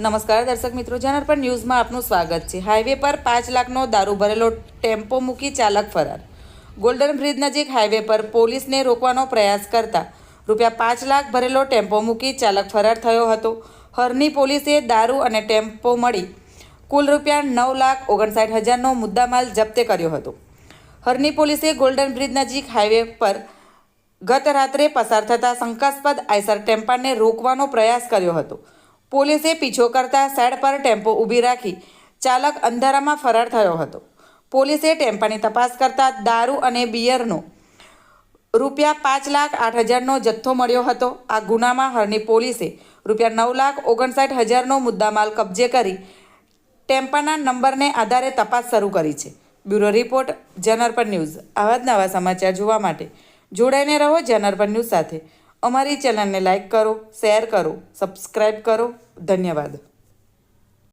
નમસ્કાર દર્શક મિત્રો, જનરપણ ન્યૂઝમાં આપનું સ્વાગત છે। હાઈવે પર 5 લાખનો દારૂ ભરેલો ટેમ્પો મૂકી ચાલક ફરાર। ગોલ્ડન બ્રિજ નજીક હાઈવે પર પોલીસને રોકવાનો પ્રયાસ કરતા ₹5 લાખ ભરેલો ટેમ્પો મૂકી ચાલક ફરાર થયો હતો। હરની પોલીસે દારૂ અને ટેમ્પો મળી કુલ ₹9,59,000નો મુદ્દામાલ જપ્ત કર્યો હતો। હરની પોલીસે ગોલ્ડન બ્રિજ નજીક હાઈવે પર ગત રાત્રે પસાર થતા શંકાસ્પદ આઈસર ટેમ્પાને રોકવાનો પ્રયાસ કર્યો હતો। પોલીસે પીછો કરતા સાઈડ પર ટેમ્પો ઊભી રાખી ચાલક અંધારામાં ફરાર થયો હતો। પોલીસે ટેમ્પાની તપાસ કરતા દારૂ અને બિયરનો ₹5,08,000નો જથ્થો મળ્યો હતો। આ ગુનામાં હરની પોલીસે ₹9,59,000નો મુદ્દામાલ કબજે કરી ટેમ્પાના નંબરને આધારે તપાસ શરૂ કરી છે। બ્યુરો રિપોર્ટ, જનરપણ ન્યૂઝ। આવા જ નવા સમાચાર જોવા માટે જોડાઈને રહો જનરપણ ન્યૂઝ સાથે। અમારી ચેનલને લાઇક કરો, શેર કરો, સબસ્ક્રાઇબ કરો। ધન્યવાદ।